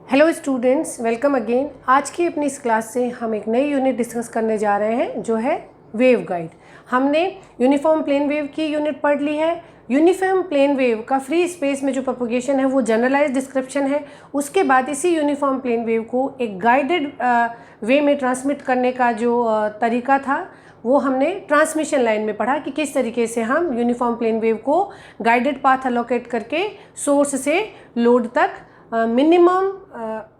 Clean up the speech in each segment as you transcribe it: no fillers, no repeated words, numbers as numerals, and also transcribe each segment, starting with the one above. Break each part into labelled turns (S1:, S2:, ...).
S1: Hello students, welcome again. आज की अपनी इस क्लास से हम एक नई यूनिट डिस्कस करने जा रहे हैं जो है वेव गाइड। हमने यूनिफॉर्म प्लेन वेव की यूनिट पढ़ ली है। यूनिफॉर्म प्लेन वेव का फ्री स्पेस में जो प्रोपगेशन है वो जनरलाइज डिस्क्रिप्शन है। उसके बाद इसी यूनिफॉर्म प्लेन वेव को एक गाइडेड वे में ट्रांसमिट करने का जो तरीका था वो हमने ट्रांसमिशन लाइन में पढ़ा कि किस तरीके से हम यूनिफॉर्म प्लेन वेव को गाइडेड पाथ अलोकेट करके सोर्स से लोड तक मिनिमम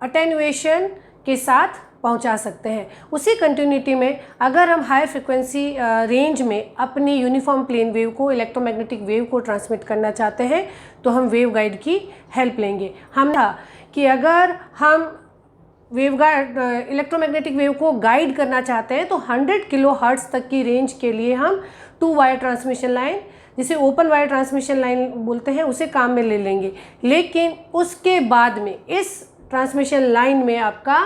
S1: अटेन्युएशन के साथ पहुंचा सकते हैं। उसी कंटिन्यूटी में अगर हम हायर फ्रिक्वेंसी रेंज में अपनी यूनिफॉर्म प्लेन वेव को, इलेक्ट्रोमैग्नेटिक वेव को ट्रांसमिट करना चाहते हैं तो हम वेव गाइड की हेल्प लेंगे। हम था कि अगर हम वेव गाइड इलेक्ट्रोमैग्नेटिक वेव को गाइड करना चाहते हैं तो 100 किलो हर्ट्ज तक की रेंज के लिए हम 2 वायर ट्रांसमिशन लाइन, जिसे ओपन वायर ट्रांसमिशन लाइन बोलते हैं, उसे काम में ले लेंगे। लेकिन उसके बाद में इस ट्रांसमिशन लाइन में आपका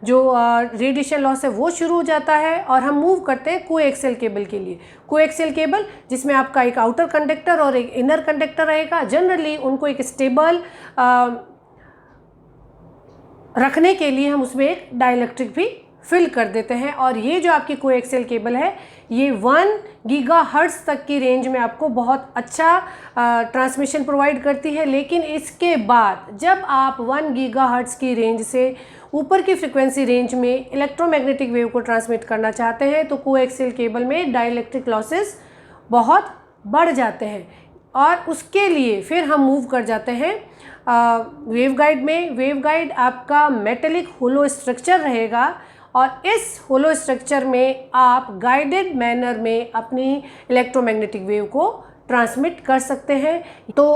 S1: जो रेडिएशन लॉस है वो शुरू हो जाता है और हम मूव करते हैं कोएक्सियल केबल के लिए। कोएक्सियल केबल जिसमें आपका एक आउटर कंडक्टर और एक इनर कंडक्टर रहेगा। जनरली उनको एक स्टेबल रखने के लिए हम उसमें एक डाइलेक्ट्रिक भी फिल कर देते हैं। और ये जो आपकी कोएक्सियल केबल है ये 1 गीगाहर्ट्ज़ तक की रेंज में आपको बहुत अच्छा ट्रांसमिशन प्रोवाइड करती है। लेकिन इसके बाद जब आप 1 गीगाहर्ट्ज़ की रेंज से ऊपर की फ्रिक्वेंसी रेंज में इलेक्ट्रोमैग्नेटिक वेव को ट्रांसमिट करना चाहते हैं तो कोएक्सियल केबल में डाइलेक्ट्रिक लॉसेस बहुत बढ़ जाते हैं और उसके लिए फिर हम मूव कर जाते हैं वेव गाइड में। वेव गाइड आपका मेटेलिक होलो स्ट्रक्चर रहेगा और इस होलो स्ट्रक्चर में आप गाइडेड मैनर में अपनी इलेक्ट्रोमैग्नेटिक वेव को ट्रांसमिट कर सकते हैं। तो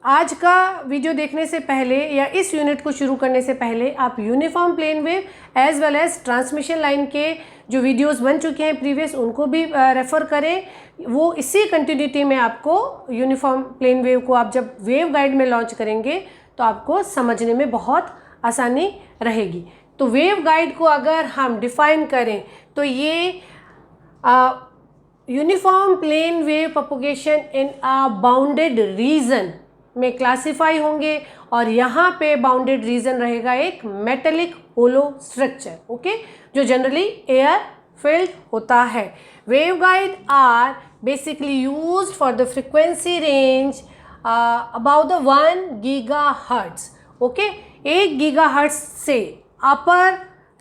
S1: आज का वीडियो देखने से पहले या इस यूनिट को शुरू करने से पहले आप uniform plane wave as well as transmission line के जो वीडियोस बन चुके हैं प्रीवियस उनको भी रेफ़र करें। वो इसी कंटिन्यूटी में आपको यूनिफॉर्म प्लेन वेव को आप जब वेव गाइड में लॉन्च करेंगे तो आपको समझने में बहुत आसानी रहेगी। तो वेव गाइड को अगर हम डिफाइन करें तो ये uniform plane wave propagation in a bounded region में क्लासिफाई होंगे और यहाँ पे बाउंडेड रीजन रहेगा एक मेटेलिक होलो स्ट्रक्चर, ओके, जो जनरली एयर फिल्ड होता है। Waveguide are basically used for the frequency range about the 1 gigahertz, okay. 1 gigahertz से अपर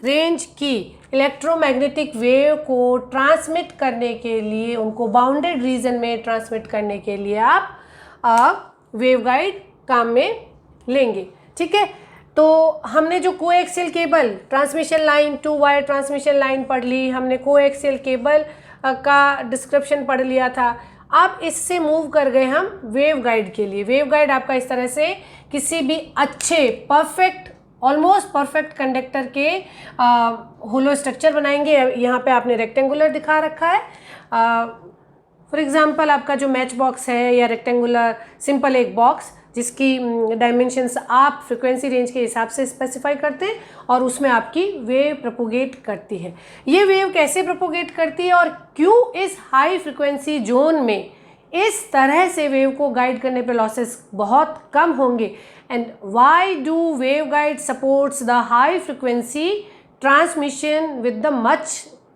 S1: रेंज की इलेक्ट्रोमैग्नेटिक वेव को ट्रांसमिट करने के लिए, उनको बाउंडेड रीजन में ट्रांसमिट करने के लिए आप वेव गाइड काम में लेंगे, ठीक है। तो हमने जो coaxial cable transmission line, 2 wire transmission line पढ़ ली, हमने कोएक्सियल केबल का डिस्क्रिप्शन पढ़ लिया था। अब इससे मूव कर गए हम वेव गाइड के लिए। वेव गाइड आपका इस तरह से किसी भी अच्छे परफेक्ट, ऑलमोस्ट परफेक्ट कंडक्टर के होलो स्ट्रक्चर बनाएंगे। यहाँ पे आपने रेक्टेंगुलर दिखा रखा है। फॉर एग्जांपल आपका जो मैच बॉक्स है या रेक्टेंगुलर सिंपल एक बॉक्स जिसकी डायमेंशंस आप फ्रिक्वेंसी रेंज के हिसाब से स्पेसिफाई करते हैं और उसमें आपकी वेव प्रोपोगेट करती है। ये वेव कैसे प्रोपोगेट करती है और क्यों इस हाई फ्रिक्वेंसी जोन में इस तरह से वेव को गाइड करने पे लॉसेस बहुत कम होंगे, and why do waveguide supports the high frequency transmission with the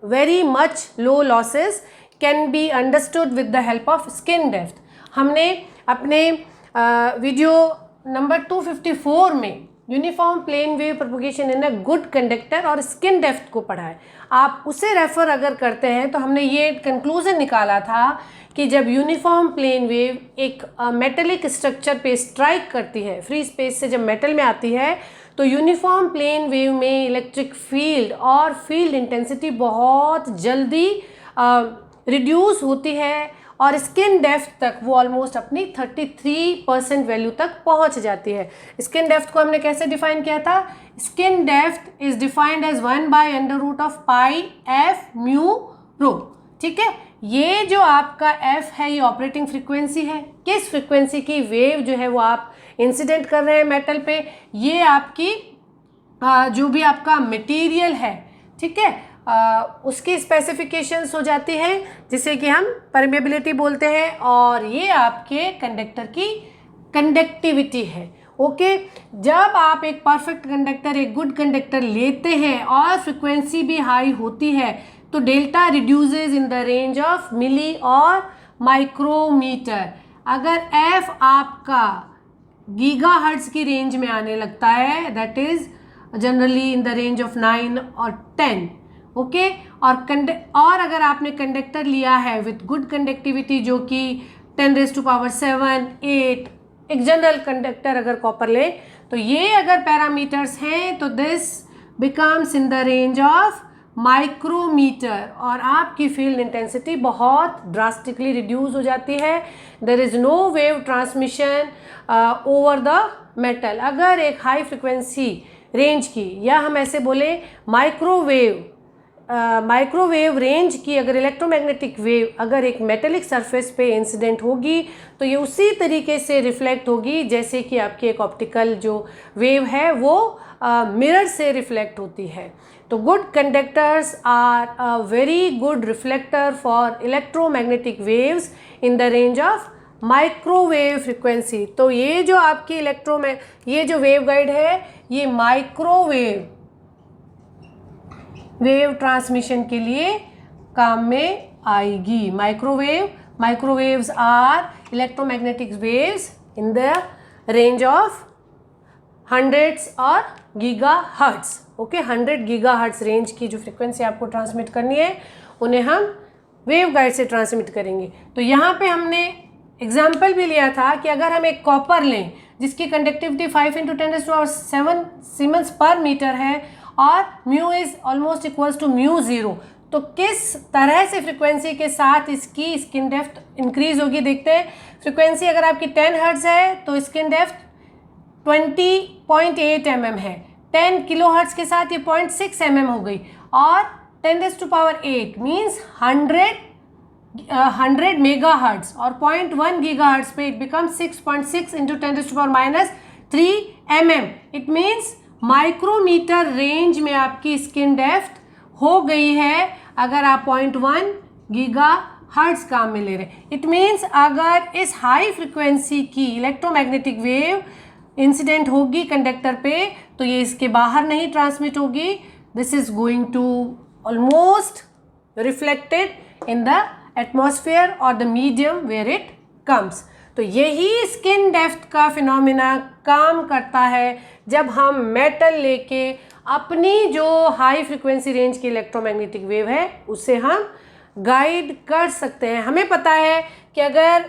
S1: very much low losses can be understood with the help of skin depth. हमने अपने वीडियो नंबर 254 में uniform plane wave propagation in a good conductor और skin depth को पढ़ा है। आप उसे refer अगर करते हैं तो हमने ये कंक्लूजन निकाला था कि जब यूनिफॉर्म प्लेन वेव एक मेटेलिक स्ट्रक्चर पे स्ट्राइक करती है, फ्री स्पेस से जब मेटल में आती है, तो यूनिफॉर्म प्लेन वेव में इलेक्ट्रिक फील्ड और फील्ड इंटेंसिटी बहुत जल्दी रिड्यूस होती है और स्किन डेप्थ तक वो ऑलमोस्ट अपनी 33% वैल्यू तक पहुंच जाती है। स्किन डेप्थ को हमने कैसे डिफाइन किया था? Skin depth is defined as 1/√π f mu rho, ठीक है। ये जो आपका f है ये ऑपरेटिंग फ्रीक्वेंसी है। किस फ्रीक्वेंसी की वेव जो है वो आप इंसिडेंट कर रहे हैं मेटल पे, ये आपकी जो भी आपका मटेरियल है, ठीक है, उसकी स्पेसिफिकेशंस हो जाती हैं जिसे कि हम परमेबिलिटी बोलते हैं, और ये आपके कंडक्टर की कंडक्टिविटी है। ओके जब आप एक परफेक्ट कंडक्टर, एक गुड कंडक्टर लेते हैं और फ्रिक्वेंसी भी हाई होती है तो delta reduces in the range of milli और माइक्रोमीटर। अगर एफ आपका गीगाहर्ट्ज की रेंज में आने लगता है, that is generally in the range of 9 और 10, ओके और अगर आपने कंडक्टर लिया है विथ गुड कंडक्टिविटी जो कि 10⁷, 8, एक जनरल कंडक्टर अगर कॉपर ले तो ये अगर पैरामीटर्स हैं तो this becomes in the range of micrometer और आपकी फील्ड इंटेंसिटी बहुत ड्रास्टिकली रिड्यूस हो जाती है। There is no wave transmission over the metal. अगर एक हाई फ्रिक्वेंसी रेंज की या हम ऐसे बोले माइक्रोवेव रेंज की अगर इलेक्ट्रोमैग्नेटिक वेव अगर एक मेटेलिक सरफेस पे इंसिडेंट होगी तो ये उसी तरीके से रिफ्लेक्ट होगी जैसे कि आपकी एक ऑप्टिकल जो वेव है वो मिरर से रिफ्लेक्ट होती है। तो good conductors are a very good reflector for electromagnetic waves in the range of microwave frequency. तो ये जो आपकी ये जो वेव गाइड है ये वेव ट्रांसमिशन के लिए काम में आएगी। Microwaves are electromagnetic waves in the range of hundreds और गीगाहर्ट्ज। ओके 100 गीगाहर्ट्ज रेंज की जो फ्रिक्वेंसी आपको ट्रांसमिट करनी है उन्हें हम वेव गाइड से ट्रांसमिट करेंगे। तो यहाँ पे हमने एग्जाम्पल भी लिया था कि अगर हम एक कॉपर लें जिसकी कंडक्टिविटी 5 × 10⁷ सीमेंस पर मीटर है और mu is almost equals to μ0, तो किस तरह से फ्रिक्वेंसी के साथ इसकी स्किन डेप्थ इंक्रीज होगी देखते हैं। फ्रिक्वेंसी अगर आपकी 10 हर्ट्ज है तो स्किन डेप्थ 20.8 mm है, 10 किलो हर्ट्ज के साथ ये 0.6 mm हो गई और 10⁸ मीन्स 100 मेगा हर्ट्ज और 0.1 गीगा हर्ट्ज पे it become 6.6 × 10⁻³ mm। It means micrometer range में आपकी स्किन डेप्थ हो गई है अगर आप 0.1 गीगा हर्ट्ज काम में ले रहे हैं। इट मीन्स अगर इस हाई फ्रिक्वेंसी की इलेक्ट्रोमैग्नेटिक वेव इंसिडेंट होगी कंडक्टर पे तो ये इसके बाहर नहीं ट्रांसमिट होगी, this is going to almost reflected in the atmosphere और the medium where it comes. तो यही स्किन डेप्थ का फिनोमिना काम करता है जब हम मेटल लेके अपनी जो हाई फ्रिक्वेंसी रेंज की इलेक्ट्रोमैग्नेटिक वेव है उसे हम गाइड कर सकते हैं। हमें पता है कि अगर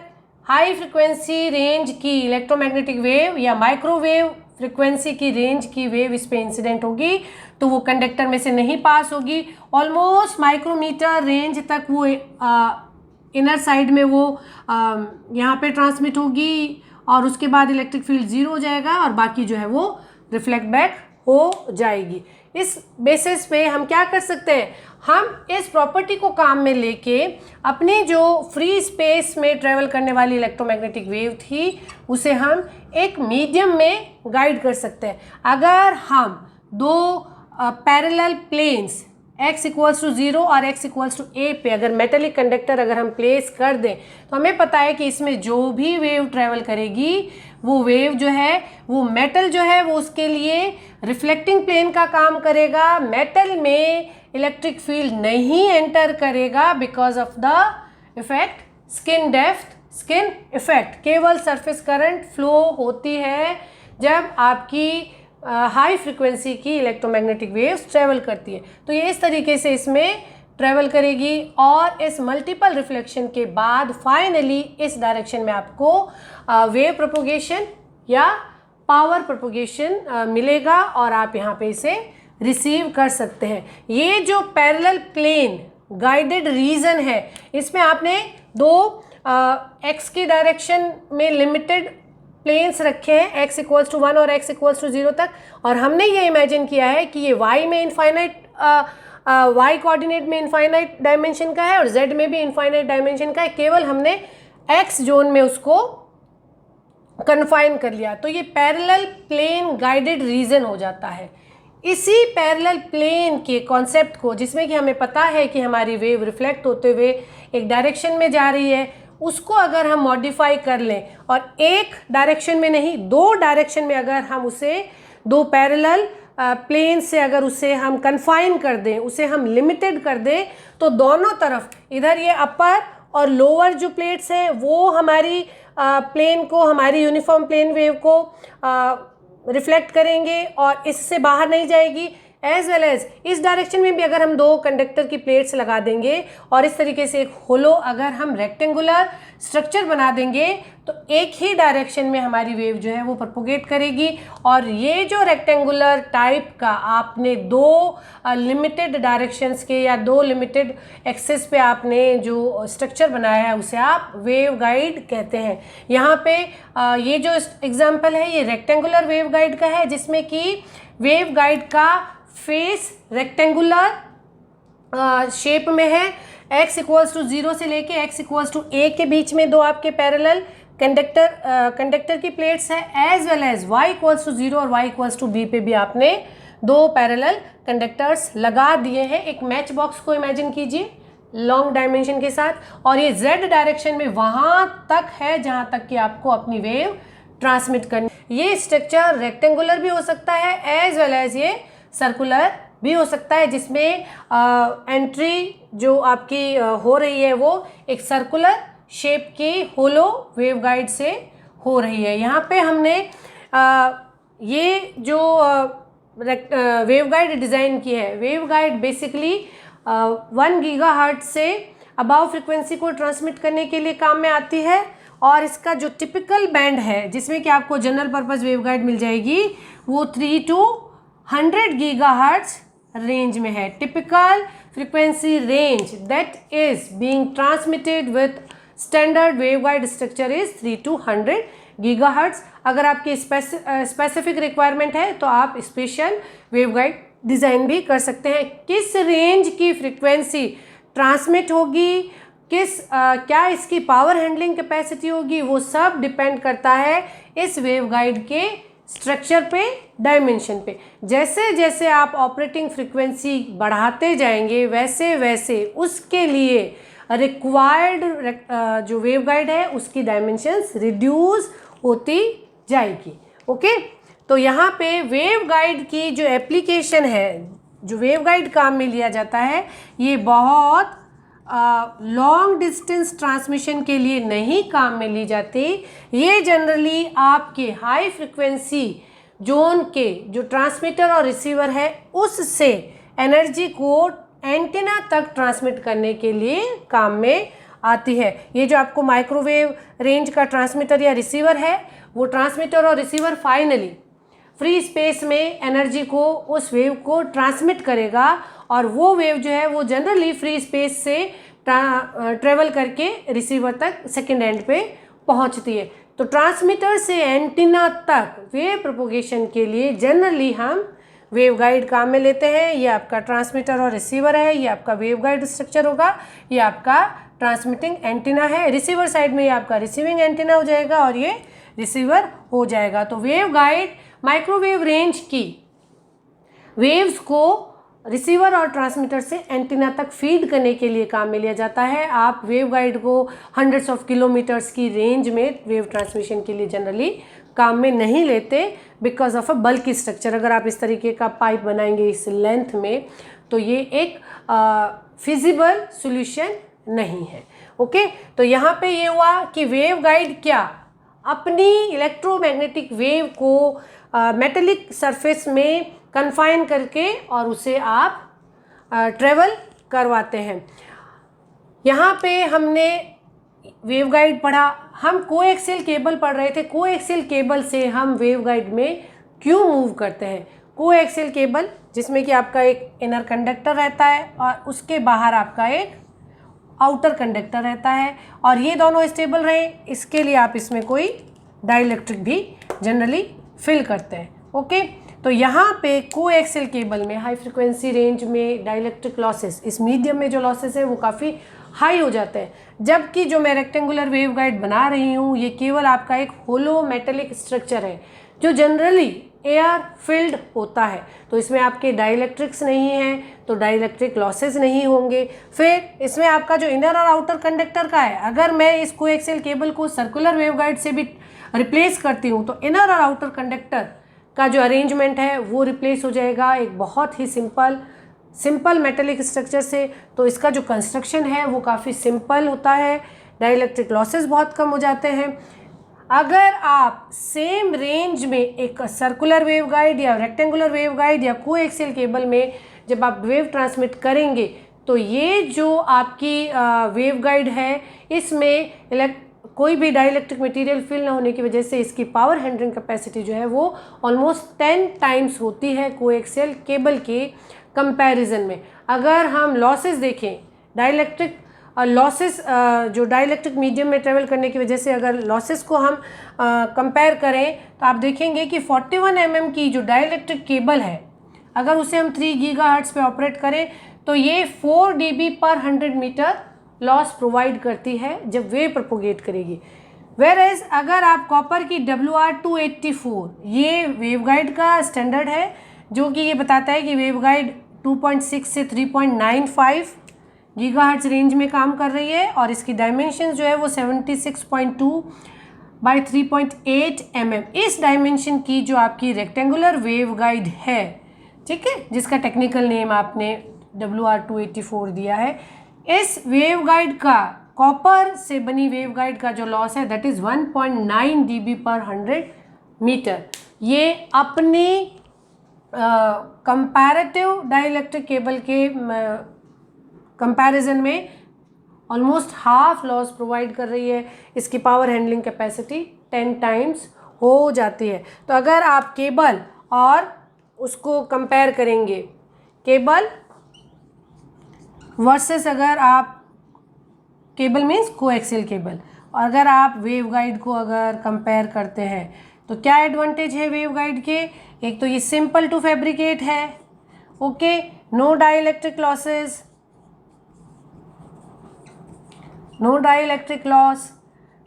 S1: हाई फ्रिक्वेंसी रेंज की इलेक्ट्रोमैग्नेटिक वेव या माइक्रोवेव फ्रिक्वेंसी की रेंज की वेव इस पे इंसिडेंट होगी तो वो कंडक्टर में से नहीं पास होगी, ऑलमोस्ट माइक्रोमीटर रेंज तक वो इनर साइड में वो यहाँ पे ट्रांसमिट होगी और उसके बाद इलेक्ट्रिक फील्ड 0 हो जाएगा और बाकी जो है वो रिफ्लेक्ट बैक हो जाएगी। इस बेसिस पे हम क्या कर सकते हैं, हम इस प्रॉपर्टी को काम में लेके अपनी जो फ्री स्पेस में ट्रेवल करने वाली इलेक्ट्रोमैग्नेटिक वेव थी उसे हम एक मीडियम में गाइड कर सकते हैं। अगर हम दो पैरेलल प्लेन्स x = 0 और x = a पे अगर मेटेलिक कंडक्टर अगर हम प्लेस कर दें तो हमें पता है कि इसमें जो भी वेव ट्रेवल करेगी वो वेव जो है वो मेटल जो है वो उसके लिए रिफ्लेक्टिंग प्लेन का काम करेगा। मेटल में इलेक्ट्रिक फील्ड नहीं एंटर करेगा because of the effect skin depth, skin effect. केवल सरफेस करंट फ्लो होती है जब आपकी हाई फ्रिक्वेंसी की इलेक्ट्रोमैग्नेटिक वेव्स ट्रेवल करती है। तो ये इस तरीके से इसमें ट्रेवल करेगी और इस मल्टीपल रिफ्लेक्शन के बाद फाइनली इस डायरेक्शन में आपको वेव प्रोपोगेशन या पावर प्रोपोगेशन मिलेगा और आप यहाँ पे इसे रिसीव कर सकते हैं। ये जो पैरेलल प्लेन गाइडेड रीजन है इसमें आपने दो एक्स की डायरेक्शन में लिमिटेड प्लेन्स रखे हैं x = 1 और x = 0 तक, और हमने ये इमेजिन किया है कि ये y में इनफाइनाइट y कोऑर्डिनेट में इनफाइनाइट डायमेंशन का है और z में भी इनफाइनाइट डायमेंशन का है, केवल हमने x जोन में उसको कन्फाइन कर लिया। तो ये पैरेलल प्लेन गाइडेड रीजन हो जाता है। इसी पैरेलल प्लेन के कॉन्सेप्ट को जिसमें कि हमें पता है कि हमारी वेव रिफ्लेक्ट होते हुए एक डायरेक्शन में जा रही है उसको अगर हम मॉडिफाई कर लें और एक डायरेक्शन में नहीं, दो डायरेक्शन में अगर हम उसे दो पैरेलल प्लेन से अगर उसे हम कन्फाइन कर दें, उसे हम लिमिटेड कर दें, तो दोनों तरफ इधर ये अपर और लोअर जो प्लेट्स हैं वो हमारी प्लेन को, हमारी यूनिफॉर्म प्लेन वेव को रिफ्लेक्ट करेंगे और इससे बाहर नहीं जाएगी। एज वेल एज इस डायरेक्शन में भी अगर हम दो कंडक्टर की प्लेट्स लगा देंगे और इस तरीके से एक होलो अगर हम रेक्टेंगुलर स्ट्रक्चर बना देंगे तो एक ही डायरेक्शन में हमारी वेव जो है वो प्रोपोगेट करेगी। और ये जो रेक्टेंगुलर टाइप का आपने दो लिमिटेड डायरेक्शंस के या दो लिमिटेड एक्सेस पे आपने जो स्ट्रक्चर बनाया है उसे आप वेव गाइड कहते हैं। यहाँ पे ये जो एग्जाम्पल है ये रेक्टेंगुलर वेव गाइड का है, जिसमें कि वेव गाइड का फेस रेक्टेंगुलर शेप में है। x इक्वल्स टू 0 से लेके x इक्वल्स टू a के बीच में दो आपके पैरेलल कंडक्टर की प्लेट्स है, as well as y equals to 0 और y इक्वल्स टू b पे भी आपने दो पैरेलल कंडक्टर्स लगा दिए हैं। एक मैच बॉक्स को इमेजिन कीजिए लॉन्ग डायमेंशन के साथ, और ये z डायरेक्शन में वहाँ तक है जहाँ तक कि आपको अपनी वेव ट्रांसमिट करनी। ये स्ट्रक्चर रेक्टेंगुलर भी हो सकता है एज वेल एज ये सर्कुलर भी हो सकता है, जिसमें एंट्री जो आपकी हो रही है वो एक सर्कुलर शेप की होलो वेवगाइड से हो रही है। यहाँ पे हमने ये जो वेवगाइड डिज़ाइन की है, वेवगाइड बेसिकली 1 गीगाहर्ट्ज़ से अबाव फ्रिक्वेंसी को ट्रांसमिट करने के लिए काम में आती है। और इसका जो टिपिकल बैंड है जिसमें कि आपको जनरल पर्पस वेवगाइड मिल जाएगी वो 3 to 100 गीगाहर्ट्ज़ रेंज में है। Typical frequency range that is being transmitted with standard waveguide structure is 3 to 100 gigahertz. अगर आपकी स्पेसिफिक रिक्वायरमेंट है तो आप स्पेशल वेवगाइड डिज़ाइन भी कर सकते हैं। किस रेंज की फ्रीक्वेंसी ट्रांसमिट होगी, क्या इसकी पावर हैंडलिंग कैपेसिटी होगी, वो सब डिपेंड करता है इस वेवगाइड के स्ट्रक्चर पे, डायमेंशन पे। जैसे जैसे आप ऑपरेटिंग फ्रीक्वेंसी बढ़ाते जाएंगे वैसे वैसे उसके लिए रिक्वायर्ड जो वेवगाइड है उसकी डायमेंशंस रिड्यूस होती जाएगी। ओके, तो यहाँ पे वेवगाइड की जो एप्लीकेशन है, जो वेवगाइड काम में लिया जाता है, ये बहुत लॉन्ग डिस्टेंस ट्रांसमिशन के लिए नहीं काम में ली जाती। ये जनरली आपके हाई फ्रिक्वेंसी जोन के जो ट्रांसमीटर और रिसीवर है उससे एनर्जी को एंटीना तक ट्रांसमिट करने के लिए काम में आती है। ये जो आपको माइक्रोवेव रेंज का ट्रांसमीटर या रिसीवर है, वो ट्रांसमीटर और रिसीवर फाइनली फ्री स्पेस में एनर्जी को, उस वेव को ट्रांसमिट करेगा और वो वेव जो है वो जनरली फ्री स्पेस से ट्रेवल करके रिसीवर तक सेकेंड एंड पे पहुंचती है। तो ट्रांसमीटर से एंटीना तक वेव प्रोपोगेशन के लिए जनरली हम वेवगाइड काम में लेते हैं। ये आपका ट्रांसमीटर और रिसीवर है, ये आपका वेवगाइड स्ट्रक्चर होगा, ये आपका ट्रांसमिटिंग एंटीना है। रिसीवर साइड में ये आपका रिसीविंग एंटीना हो जाएगा और ये रिसीवर हो जाएगा। तो वेवगाइड माइक्रोवेव रेंज की वेव्स को रिसीवर और ट्रांसमीटर से एंटीना तक फीड करने के लिए काम में लिया जाता है। आप वेवगाइड को हंड्रेड्स ऑफ किलोमीटर्स की रेंज में वेव ट्रांसमिशन के लिए जनरली काम में नहीं लेते because of a bulky structure. अगर आप इस तरीके का पाइप बनाएंगे इस लेंथ में तो ये एक फिजिबल सॉल्यूशन नहीं है। ओके, तो यहाँ पे ये हुआ कि वेवगाइड क्या अपनी इलेक्ट्रोमैग्नेटिक वेव को मेटेलिक सरफेस में कन्फाइन करके और उसे आप ट्रेवल करवाते हैं। यहाँ पे हमने वेवगाइड पढ़ा, हम कोएक्सियल केबल पढ़ रहे थे। कोएक्सियल केबल से हम वेवगाइड में क्यों मूव करते हैं? कोएक्सियल केबल जिसमें कि आपका एक इनर कंडक्टर रहता है और उसके बाहर आपका एक आउटर कंडक्टर रहता है और ये दोनों स्टेबल रहें इसके लिए आप इसमें कोई डाइलेक्ट्रिक भी जनरली फिल करते हैं। ओके, तो यहाँ पे कोएक्सियल केबल में हाई फ्रिक्वेंसी रेंज में डाइलेक्ट्रिक लॉसेस, इस मीडियम में जो लॉसेस है वो काफ़ी हाई हो जाते हैं। जबकि जो मैं रेक्टेंगुलर वेवगाइड बना रही हूँ ये केवल आपका एक होलो मेटेलिक स्ट्रक्चर है जो जनरली एयर फिल्ड होता है, तो इसमें आपके डाइलेक्ट्रिक्स नहीं हैं, तो डाइलेक्ट्रिक लॉसेस नहीं होंगे। फिर इसमें आपका जो इनर और आउटर कंडक्टर का है, अगर मैं इस कोएक्सियल केबल को सर्कुलर वेवगाइड से भी रिप्लेस करती हूँ तो इनर और आउटर कंडक्टर का जो अरेंजमेंट है वो रिप्लेस हो जाएगा एक बहुत ही सिंपल मेटेलिक स्ट्रक्चर से। तो इसका जो कंस्ट्रक्शन है वो काफ़ी सिंपल होता है, डाइलेक्ट्रिक लॉसेस बहुत कम हो जाते हैं। अगर आप सेम रेंज में एक सर्कुलर वेवगाइड या रेक्टेंगुलर वेवगाइड या कोएक्सियल केबल में जब आप वेव ट्रांसमिट करेंगे तो ये जो आपकी वेवगाइड है इसमें कोई भी डाइलेक्ट्रिक मटेरियल फिल ना होने की वजह से इसकी पावर हैंडलिंग कैपेसिटी जो है वो ऑलमोस्ट 10 टाइम्स होती है कोएक्सियल केबल के कंपैरिजन में। अगर हम लॉसेस देखें, डाइलेक्ट्रिक लॉसेस जो डाइलेक्ट्रिक मीडियम में ट्रेवल करने की वजह से अगर लॉसेस को हम कंपेयर करें तो आप देखेंगे कि 41 mm की जो डाइलेक्ट्रिक केबल है अगर उसे हम 3 गीगाहर्ट्ज पे ऑपरेट करें तो ये 4 dB पर 100 मीटर लॉस प्रोवाइड करती है जब वेव प्रोपोगेट करेगी। वेयरएज अगर आप कॉपर की WR284, ये वेवगाइड का स्टैंडर्ड है जो कि ये बताता है कि वेवगाइड 2.6 से 3.95 गीगाहर्ट्ज रेंज में काम कर रही है और इसकी डायमेंशन जो है वो 76.2 बाई 3.8 mm इस डायमेंशन की जो आपकी रेक्टेंगुलर वेवगाइड है, ठीक है, जिसका टेक्निकल नेम आपने WR284 दिया है। इस वेवगाइड का कॉपर से बनी वेवगाइड का जो लॉस है दैट इज़ 1.9 dB पर 100 मीटर। ये अपनी कंपैरेटिव डाइलेक्ट्रिक केबल के कंपैरिजन में ऑलमोस्ट हाफ लॉस प्रोवाइड कर रही है। इसकी पावर हैंडलिंग कैपेसिटी 10 टाइम्स हो जाती है। तो अगर आप केबल और उसको कंपेयर करेंगे, केबल वर्सेस अगर आप केबल मीन्स कोएक्सियल केबल, और अगर आप वेवगाइड को अगर कंपेयर करते हैं तो क्या एडवांटेज है वेवगाइड के? एक तो ये सिंपल टू फैब्रिकेट है, okay, no dielectric losses, no dielectric loss,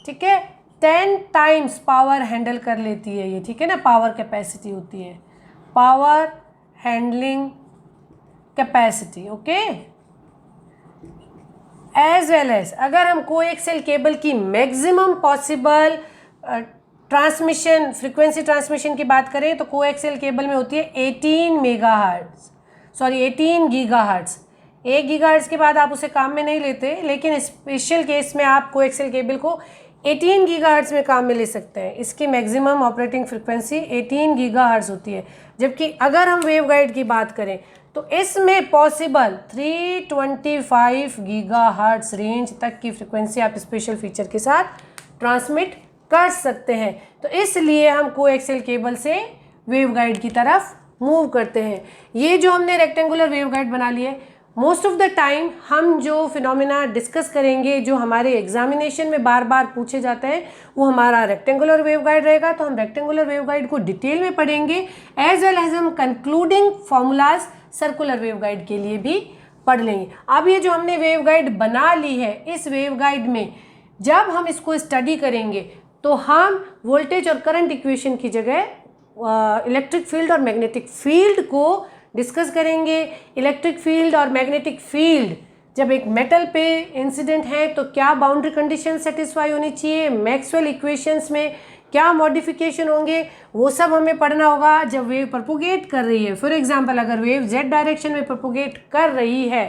S1: ठीक है, 10 टाइम्स पावर हैंडल कर लेती है ये, ठीक है ना, पावर कैपेसिटी होती है, power handling capacity, okay. As well as अगर हम कोएक्सियल केबल की maximum possible transmission frequency transmission की बात करें तो कोएक्सियल केबल में होती है 18 गीगाहर्ट्ज। 1 गीगाहर्ट्ज के बाद आप उसे काम में नहीं लेते, लेकिन स्पेशल केस में आप कोएक्सियल केबल को 18 गीगाहर्ट्ज में काम में ले सकते हैं। इसकी मैक्सिमम ऑपरेटिंग फ्रीक्वेंसी 18 गीगाहर्ट्ज होती है। जबकि अगर हम वेवगाइड की बात करें तो इसमें पॉसिबल 325 गीगाहर्ट्ज रेंज तक की फ्रीक्वेंसी आप स्पेशल फीचर के साथ ट्रांसमिट कर सकते हैं। तो इसलिए हम कोएक्सियल केबल से वेवगाइड की तरफ मूव करते हैं। ये जो हमने रेक्टेंगुलर वेवगाइड बना लिए, मोस्ट ऑफ द टाइम हम जो फिनोमेना डिस्कस करेंगे जो हमारे एग्जामिनेशन में बार बार पूछे जाते हैं वो हमारा रेक्टेंगुलर वेवगाइड रहेगा। तो हम रेक्टेंगुलर वेवगाइड को डिटेल में पढ़ेंगे, एज वेल एज हम कंक्लूडिंग फॉर्मूलाज सर्कुलर वेवगाइड के लिए भी पढ़ लेंगे। अब ये जो हमने वेवगाइड बना ली है, इस वेवगाइड में जब हम इसको स्टडी करेंगे तो हम वोल्टेज और करंट इक्वेशन की जगह इलेक्ट्रिक फील्ड और मैग्नेटिक फील्ड को डिस्कस करेंगे। इलेक्ट्रिक फील्ड और मैग्नेटिक फील्ड जब एक मेटल पे इंसिडेंट है तो क्या बाउंड्री कंडीशन सेटिस्फाई होनी चाहिए, मैक्सवेल इक्वेशंस में क्या मॉडिफिकेशन होंगे, वो सब हमें पढ़ना होगा जब वेव प्रोपोगेट कर रही है। फॉर एग्जांपल अगर वेव जेड डायरेक्शन में प्रोपोगेट कर रही है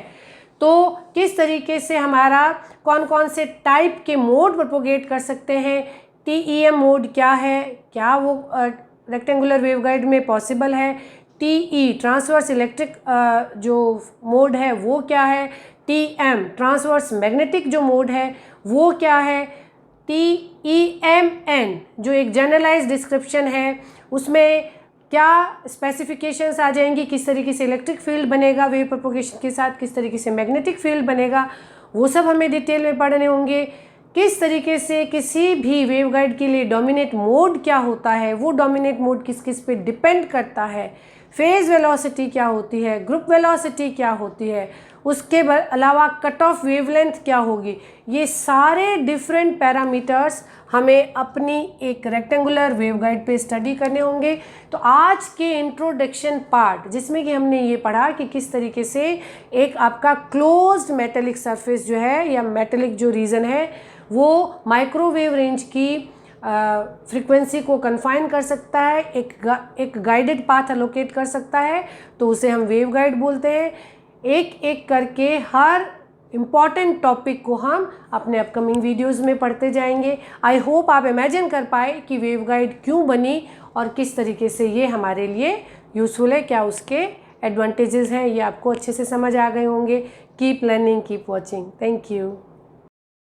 S1: तो किस तरीके से हमारा कौन कौन से टाइप के मोड प्रोपोगेट कर सकते हैं, TEM मोड क्या है, क्या वो रेक्टेंगुलर वेवगाइड में पॉसिबल है, TE ट्रांसवर्स इलेक्ट्रिक जो मोड है वो क्या है, TM ट्रांसवर्स मैग्नेटिक जो मोड है वो क्या है, TEMN जो एक जनरलाइज डिस्क्रिप्शन है उसमें क्या स्पेसिफिकेशंस आ जाएंगी, किस तरीके से इलेक्ट्रिक फील्ड बनेगा वेव प्रोपोगेशन के साथ, किस तरीके से मैग्नेटिक फील्ड बनेगा, वो सब हमें डिटेल में पढ़ने होंगे। किस तरीके से किसी भी वेवगाइड के लिए डोमिनेट मोड क्या होता है, वो डोमिनेट मोड किस किस पे डिपेंड करता है, फेज वेलोसिटी क्या होती है, ग्रुप वेलोसिटी क्या होती है, उसके अलावा कट ऑफ वेवलेंथ क्या होगी, ये सारे डिफरेंट पैरामीटर्स हमें अपनी एक रेक्टेंगुलर वेवगाइड पे स्टडी करने होंगे। तो आज के इंट्रोडक्शन पार्ट जिसमें कि हमने ये पढ़ा कि किस तरीके से एक आपका क्लोज्ड मेटेलिक सरफेस जो है या मेटेलिक जो रीजन है वो माइक्रोवेव रेंज की फ्रीक्वेंसी को कन्फाइन कर सकता है, एक गाइडेड पाथ एलोकेट कर सकता है, तो उसे हम वेव गाइड बोलते हैं। एक एक करके हर इम्पॉर्टेंट टॉपिक को हम अपने अपकमिंग वीडियोस में पढ़ते जाएंगे। आई होप आप इमेजिन कर पाए कि वेव गाइड क्यों बनी और किस तरीके से ये हमारे लिए यूज़फुल है, क्या उसके एडवांटेजेस हैं, ये आपको अच्छे से समझ आ गए होंगे। Keep learning, keep watching. Thank you.